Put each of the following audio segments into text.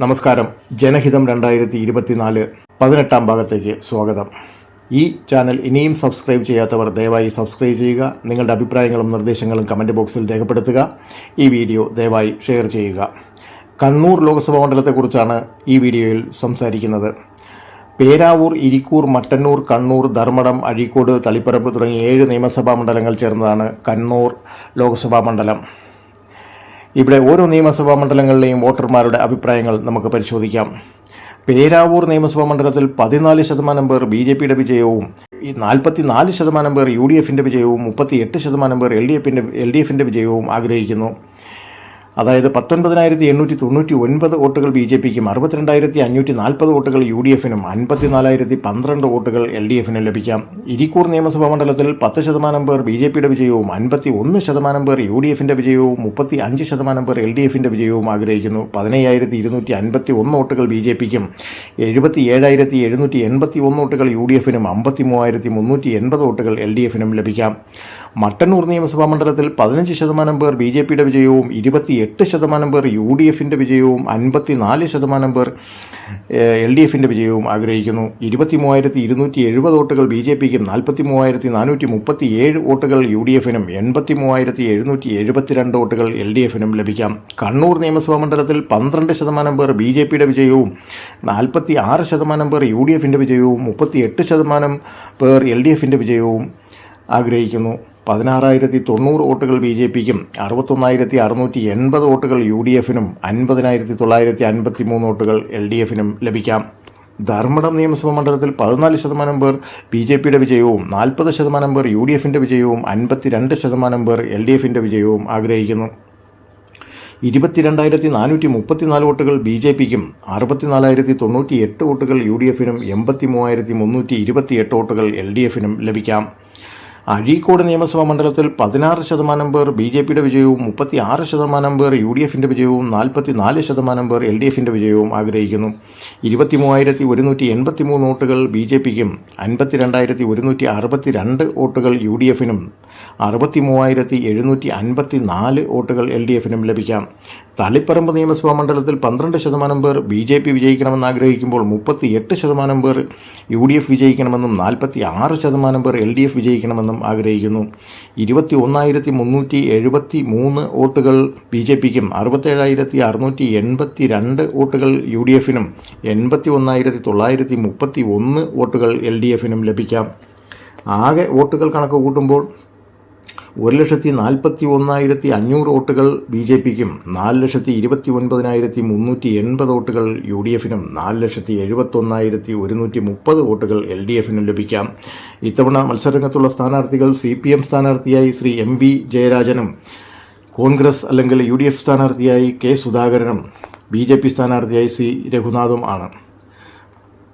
നമസ്കാരം. ജനഹിതം 2024 18-ാം ഭാഗത്തേക്ക് സ്വാഗതം. ഈ ചാനൽ ഇനിയും സബ്സ്ക്രൈബ് ചെയ്യാത്തവർ ദയവായി സബ്സ്ക്രൈബ് ചെയ്യുക. നിങ്ങളുടെ അഭിപ്രായങ്ങളും നിർദ്ദേശങ്ങളും കമൻറ്റ് ബോക്സിൽ രേഖപ്പെടുത്തുക. ഈ വീഡിയോ ദയവായി ഷെയർ ചെയ്യുക. കണ്ണൂർ ലോക്സഭാ മണ്ഡലത്തെക്കുറിച്ചാണ് ഈ വീഡിയോയിൽ സംസാരിക്കുന്നത്. പേരാവൂർ, ഇരിക്കൂർ, മട്ടന്നൂർ, കണ്ണൂർ, ധർമ്മടം, അഴീക്കോട്, തളിപ്പറമ്പ് തുടങ്ങിയ 7 നിയമസഭാ മണ്ഡലങ്ങൾ ചേർന്നതാണ് കണ്ണൂർ ലോക്സഭാ മണ്ഡലം. ഇവിടെ ഓരോ നിയമസഭാ മണ്ഡലങ്ങളിലെയും വോട്ടർമാരുടെ അഭിപ്രായങ്ങൾ നമുക്ക് പരിശോധിക്കാം. പേരാവൂർ നിയമസഭാ മണ്ഡലത്തിൽ 14% പേർ BJPയുടെ വിജയവും 44% പേർ UDFന്റെ വിജയവും 38% പേർ LDFന്റെ വിജയവും ആഗ്രഹിക്കുന്നു. അതായത് 19,899 വോട്ടുകൾ BJPക്കും 62,540 വോട്ടുകൾ UDFനും 54,012 വോട്ടുകൾ LDFനും ലഭിക്കാം. ഇരിക്കൂർ നിയമസഭാ മണ്ഡലത്തിൽ 10% പേർ BJPയുടെ വിജയവും 51% പേർ UDFന്റെ വിജയവും 35% പേർ LDFന്റെ വിജയവും ആഗ്രഹിക്കുന്നു. 15,251 വോട്ടുകൾ BJPക്കും 77,781 വോട്ടുകൾ UDFനും 53,380 വോട്ടുകൾ LDFനും ലഭിക്കാം. മട്ടന്നൂർ നിയമസഭാ മണ്ഡലത്തിൽ 15% പേർ BJPയുടെ വിജയവും 28% പേർ UDFന്റെ വിജയവും 54% പേർ LDFന്റെ വിജയവും ആഗ്രഹിക്കുന്നു. 23,270 വോട്ടുകൾ BJPക്കും 43,437 വോട്ടുകൾ UDFനും 83,772 വോട്ടുകൾ LDFനും ലഭിക്കാം. കണ്ണൂർ നിയമസഭാ മണ്ഡലത്തിൽ 12% പേർ BJPയുടെ വിജയവും 46% പേർ UDFന്റെ വിജയവും 38% പേർ LDFന്റെ വിജയവും ആഗ്രഹിക്കുന്നു. 16,090 വോട്ടുകൾ BJPക്കും 61,680 വോട്ടുകൾ UDFനും 50,953 വോട്ടുകൾ LDFനും ലഭിക്കാം. ധർമ്മടം നിയമസഭാ മണ്ഡലത്തിൽ 14% പേർ BJPയുടെ വിജയവും 40% പേർ UDFന്റെ വിജയവും 52% പേർ LDFന്റെ വിജയവും ആഗ്രഹിക്കുന്നു. 22,434 വോട്ടുകൾ BJPക്കും 64,098 വോട്ടുകൾ UDFനും 83,328 വോട്ടുകൾ LDFനും ലഭിക്കാം. അഴീക്കോട് നിയമസഭാ മണ്ഡലത്തിൽ 16% പേർ BJPയുടെ വിജയവും 36% പേർ UDFന്റെ വിജയവും 44% പേർ LDFന്റെ വിജയവും ആഗ്രഹിക്കുന്നു. 23,183 വോട്ടുകൾ BJPക്കും 52,162 വോട്ടുകൾ UDFനും 63,754 വോട്ടുകൾ LDFനും ലഭിക്കാം. തളിപ്പറമ്പ് നിയമസഭാ മണ്ഡലത്തിൽ 12% പേർ BJP വിജയിക്കണമെന്ന് ആഗ്രഹിക്കുമ്പോൾ 38% പേർ UDF വിജയിക്കണമെന്നും 46% പേർ LDF വിജയിക്കണമെന്നും ആഗ്രഹിക്കുന്നു. 21,373 വോട്ടുകൾ BJPക്കും 67,682 വോട്ടുകൾ UDFനും 81,931 വോട്ടുകൾ LDFനും ലഭിക്കാം. ആകെ വോട്ടുകൾ കണക്ക് കൂട്ടുമ്പോൾ 1,41,500 വോട്ടുകൾ BJPക്കും 4,29,380 വോട്ടുകൾ UDFനും 4,71,130 വോട്ടുകൾ LDFനും ലഭിക്കാം. ഇത്തവണ മത്സരരംഗത്തുള്ള സ്ഥാനാർത്ഥികൾ CPM സ്ഥാനാർത്ഥിയായി ശ്രീ MV ജയരാജനും കോൺഗ്രസ് അല്ലെങ്കിൽ UDF സ്ഥാനാർത്ഥിയായി K സുധാകരനും BJP സ്ഥാനാർത്ഥിയായി C രഘുനാഥും ആണ്.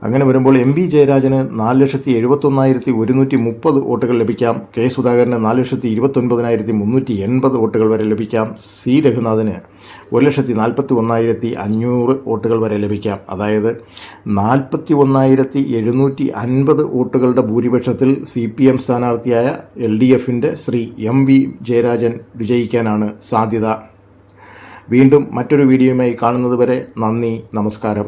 അങ്ങനെ വരുമ്പോൾ MV ജയരാജന് 4,71,130 വോട്ടുകൾ ലഭിക്കാം. K സുധാകരന് 4,29,380 വോട്ടുകൾ വരെ ലഭിക്കാം. C രഘുനാഥന് 1,41,500 വോട്ടുകൾ വരെ ലഭിക്കാം. അതായത് 41,750 വോട്ടുകളുടെ ഭൂരിപക്ഷത്തിൽ CPM സ്ഥാനാർത്ഥിയായ LDFന്റെ ശ്രീ MV ജയരാജൻ വിജയിക്കാനാണ് സാധ്യത. വീണ്ടും മറ്റൊരു വീഡിയോയുമായി കാണുന്നതുവരെ നന്ദി, നമസ്കാരം.